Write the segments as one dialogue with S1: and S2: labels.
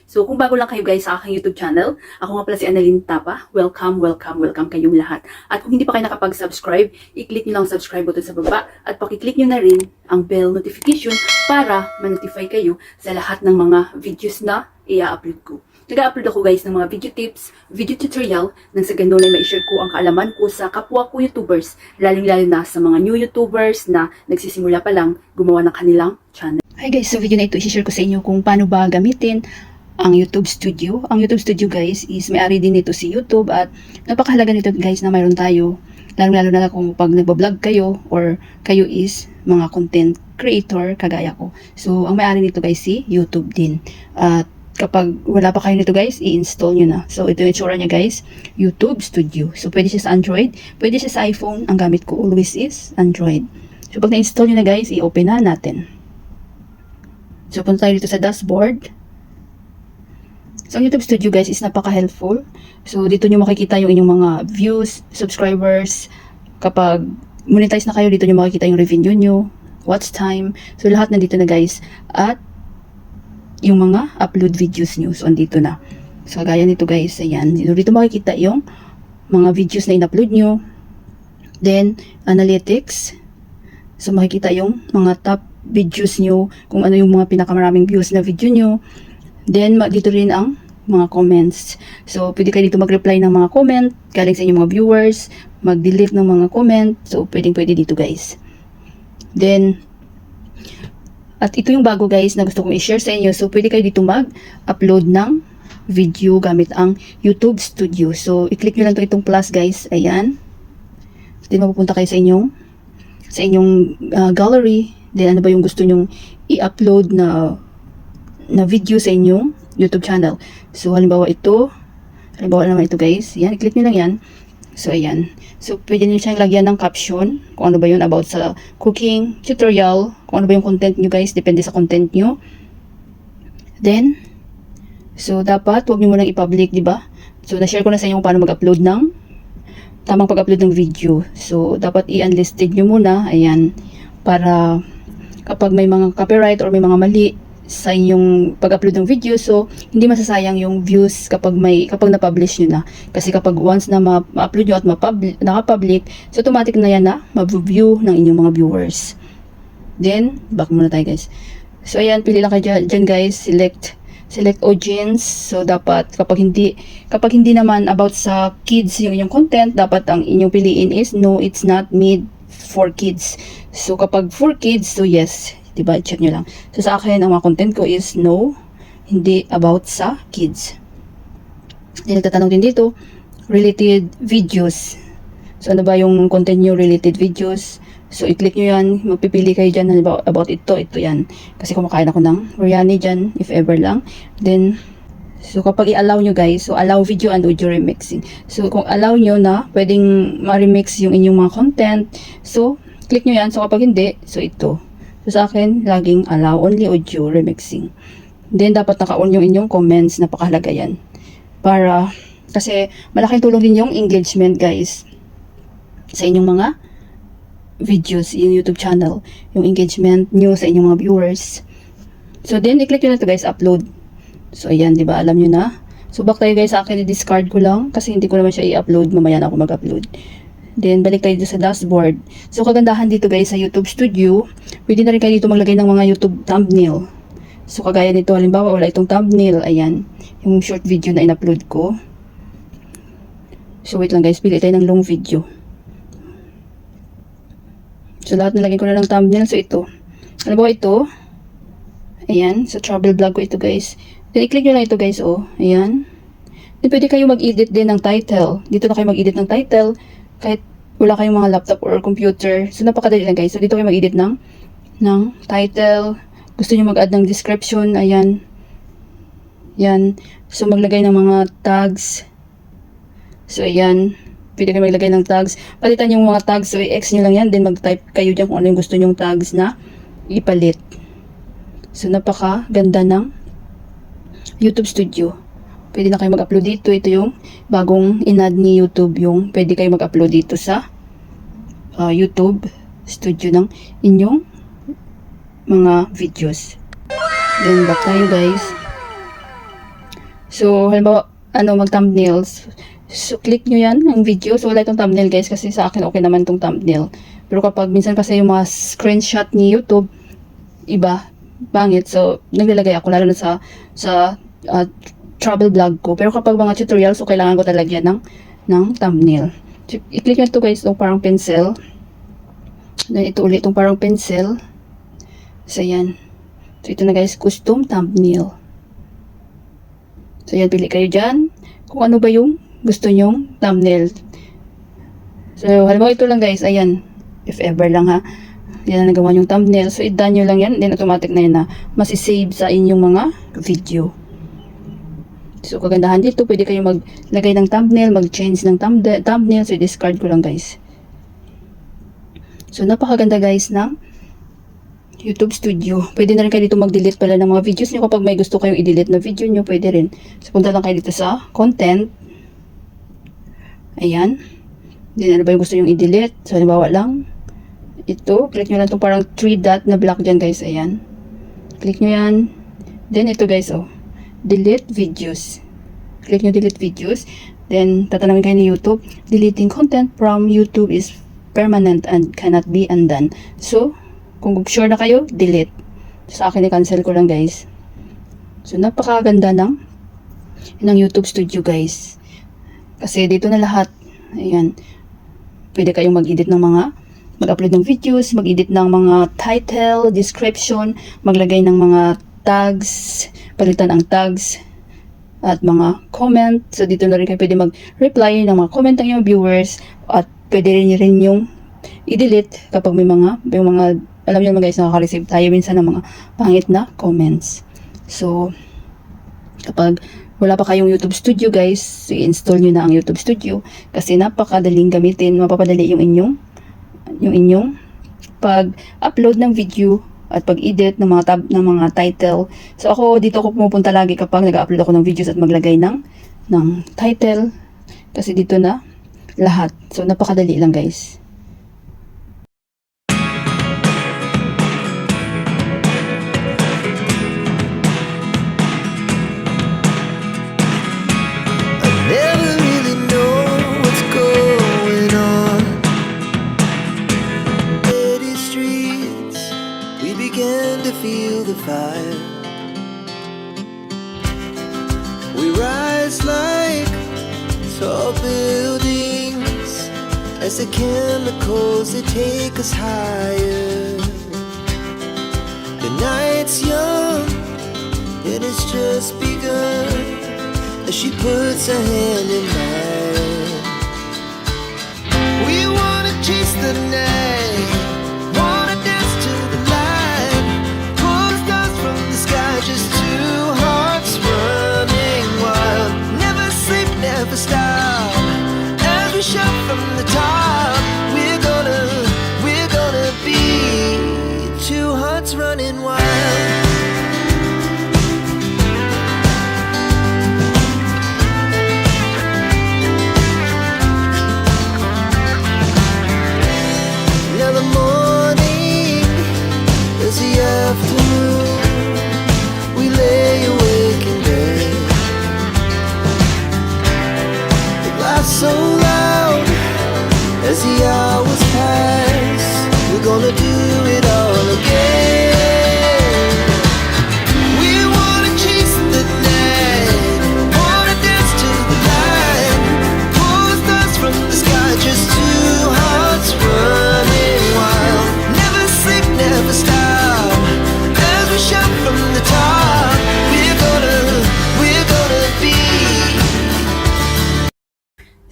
S1: So kung bago lang kayo guys sa aking YouTube channel, ako nga pala si Annalyn Tapa. Welcome, welcome, welcome kayong lahat. At kung hindi pa kayo nakapag-subscribe, i-click nyo lang ang subscribe button sa baba at pakiclick nyo na rin ang bell notification para ma-notify kayo sa lahat ng mga videos na i-upload ko. Nag-upload ako guys ng mga video tips, video tutorial nang sa ganun ay ma-share ko ang kaalaman ko sa kapwa ko YouTubers, lalong-lalo na sa mga new YouTubers na nagsisimula pa lang gumawa ng kanilang channel. Hi guys, sa video na ito i-share ko sa inyo kung paano ba gamitin ang YouTube Studio. Ang YouTube Studio guys is may-ari din nito si YouTube at napakahalaga nito guys na mayroon tayo. Lalo-lalo na kung pag nagbablog kayo or kayo is mga content creator kagaya ko. So, ang may-ari nito guys si YouTube din. At kapag wala pa kayo nito guys, i-install nyo na. So, ito yung itsura niya guys, YouTube Studio. So, pwede siya sa Android, pwede siya sa iPhone. Ang gamit ko always is Android. So, pag na-install nyo na guys, i-open na natin. So, punta tayo dito sa dashboard. So, ang YouTube Studio guys is napaka-helpful. So, dito nyo makikita yung inyong mga views, subscribers. Kapag monetize na kayo, dito nyo makikita yung revenue nyo, watch time. So, lahat nandito na guys. At yung mga upload videos nyo. So, andito na. So, gaya nito guys, ayan. Dito makikita yung mga videos na in-upload nyo. Then, analytics. So, makikita yung mga top videos nyo, kung ano yung mga pinakamaraming views na video nyo. Then, dito rin ang mga comments. So, pwede kayo dito mag-reply ng mga comment, galing sa inyong mga viewers, mag-delete ng mga comment. So, pwede dito guys. Then, at ito yung bago guys na gusto kong i-share sa inyo. So, pwede kayo dito mag-upload ng video gamit ang YouTube Studio. So, i-click nyo lang itong plus guys. Ayan. Then, mapupunta kayo sa inyong gallery. Then, ano ba yung gusto nyong i-upload na video sa inyong YouTube channel. So, halimbawa naman ito guys. Yan, i-click nyo lang yan. So, ayan. So, pwede nyo siyang lagyan ng caption. Kung ano ba yun about sa cooking, tutorial. Kung ano ba yung content nyo guys. Depende sa content nyo. Then, so, dapat huwag nyo munang i-public, diba? So, na-share ko na sa inyo kung paano mag-upload ng tamang pag-upload ng video. So, dapat i-unlisted nyo muna. Ayan. Para kapag may mga copyright or may mga mali sa inyong pag-upload ng video, so hindi masasayang yung views kapag na-publish nyo na. Kasi kapag once na ma-upload nyo at naka-public, so automatic na yan na ma-view ng inyong mga viewers. Then, back muna tayo guys. So ayan, pili lang kayo dyan guys, select audience. So dapat kapag hindi naman about sa kids yung inyong content, dapat ang inyong piliin is no, it's not made for kids. So kapag for kids, so yes, diba, check nyo lang. So sa akin, ang mga content ko is no, hindi about sa kids. Then nagtatanong din dito, related videos. So ano ba yung content nyo, related videos? So i-click nyo yan, magpipili kayo dyan about ito yan. Kasi kumakain ako ng biryani dyan, if ever lang. Then, so kapag i-allow nyo guys, so allow video and audio remixing. So kung allow nyo na, pwedeng ma-remix yung inyong mga content. So, click nyo yan. So kapag hindi, so ito. So sa akin, laging allow only audio remixing. Then, dapat naka-on yung inyong comments. Napakahalaga yan. Kasi malaking tulong din yung engagement guys sa inyong mga videos, yung YouTube channel. Yung engagement nyo sa inyong mga viewers. So then, i-click nyo na ito guys, upload. So ayan, diba? Alam nyo na. So back tayo guys, sa akin, i-discard ko lang. Kasi hindi ko naman siya i-upload. Mamaya na ako mag-upload. Then, balik tayo dito sa dashboard. So, kagandahan dito guys sa YouTube Studio, pwede na rin kayo dito maglagay ng mga YouTube thumbnail. So, kagaya nito, halimbawa, wala itong thumbnail. Ayan, yung short video na in-upload ko. So, wait lang guys, pili tayo ng long video. So, lahat nalagay ko na ng thumbnail. So, ito. Halimbawa ito. Ayan, sa travel vlog ko ito guys. Then, i-click nyo lang ito guys, oh. Ayan. Then, pwede kayo mag-edit din ng title. Dito na kayo mag-edit ng title. Kahit wala kayong mga laptop or computer. So, napakadali lang guys. So, dito kayo mag-edit ng title. Gusto nyo mag-add ng description. Ayan. Yan. So, maglagay ng mga tags. So, ayan. Pwede kayo maglagay ng tags. Palitan yung mga tags. So, i-X nyo lang yan. Then, mag-type kayo dyan kung ano yung gusto nyong tags na ipalit. So, napakaganda ng YouTube Studio. Pwede na kayo mag-upload dito. Ito yung bagong in-add ni YouTube, yung pwede kayo mag-upload dito sa YouTube Studio ng inyong mga videos. Then back tayo guys. So, halimbawa, mag-thumbnails. So, click nyo yan, ang video. So, wala itong thumbnail guys, kasi sa akin okay naman itong thumbnail. Pero kapag minsan kasi yung mga screenshot ni YouTube, iba, pangit. So, naglalagay ako, lalo na sa travel vlog ko. Pero kapag mga tutorials, so kailangan ko talaga ng thumbnail. So, i-click nyo ito guys, itong parang pencil. Then, ito ulit, itong parang pencil. So, yan. So, ito na guys, custom thumbnail. So, yan, pili kayo dyan. Kung ano ba yung gusto nyong thumbnail. So, halimbawa ito lang guys, ayan. If ever lang ha. Yan na nagawa yung thumbnail. So, i-done nyo lang yan. Then, automatic na yan na masisave sa inyong mga video. So, kagandahan dito, pwede kayo maglagay ng thumbnail, mag-change ng thumbnail. So, i-discard ko lang guys. So, napakaganda guys ng YouTube Studio. Pwede na rin kayo dito mag-delete pala ng mga videos nyo. Kapag may gusto kayong i-delete na video nyo, pwede rin. So, punta lang kayo dito sa content. Ayan. Then, ano ba yung gusto nyo i-delete? So, halimbawa lang. Ito. Click nyo lang itong parang 3 dot na black dyan, guys. Ayan. Click nyo yan. Then, ito guys, oh. Delete videos. Click nyo delete videos. Then, tatanungin kayo ni YouTube. Deleting content from YouTube is permanent and cannot be undone. So, kung sure na kayo, delete. Sa akin, i-cancel ko lang guys. So, napakaganda ng YouTube Studio guys. Kasi dito na lahat. Ayan. Pwede kayong mag-edit ng mag-upload ng videos, mag-edit ng mga title, description, maglagay ng mga tags, palitan ang tags, at mga comment. So, dito na rin kayo pwede mag-reply ng mga comment ng inyong viewers. At pwede rin yung i-delete kapag may mga alam niyo naman guys, nakaka-receive tayo minsan ng mga pangit na comments. So, kapag wala pa kayong YouTube Studio guys, i-install nyo na ang YouTube Studio kasi napakadaling gamitin, mapapadali yung inyong pag-upload ng video at pag-edit ng mga title. So, ako dito ako pumupunta lagi kapag nag-upload ako ng videos at maglagay ng title kasi dito na lahat. So, napakadali lang guys.
S2: Feel the fire. We rise like tall buildings as the chemicals they take us higher. The night's young, it has just begun as she puts her hand in mine. We wanna chase the night. Just two hearts running wild. Never sleep, never stop. As we shout from the top, we're gonna be two hearts running wild. Now the morning is the afternoon. Lay awake in bed. The laughs so loud as the hours pass. We're gonna do it all again. We wanna chase the night, wanna dance to the light. Pull the stars from the sky, just two hearts running wild. Never sleep, never stop. As we shout from the top.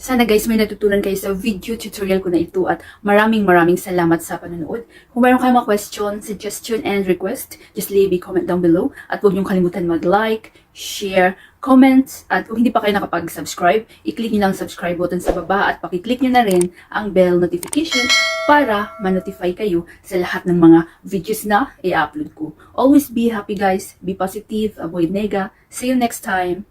S1: Sana guys may natutunan kayo sa video tutorial ko na ito at maraming salamat sa panonood. Kung mayroon kayong mga question, suggestion, and request, just leave a comment down below. At huwag niyong kalimutan mag-like, share, comment, at kung hindi pa kayo nakapag-subscribe, i-click niyo lang subscribe button sa baba at pakiclick niyo na rin ang bell notification para ma-notify kayo sa lahat ng mga videos na i-upload ko. Always be happy guys, be positive, avoid nega. See you next time.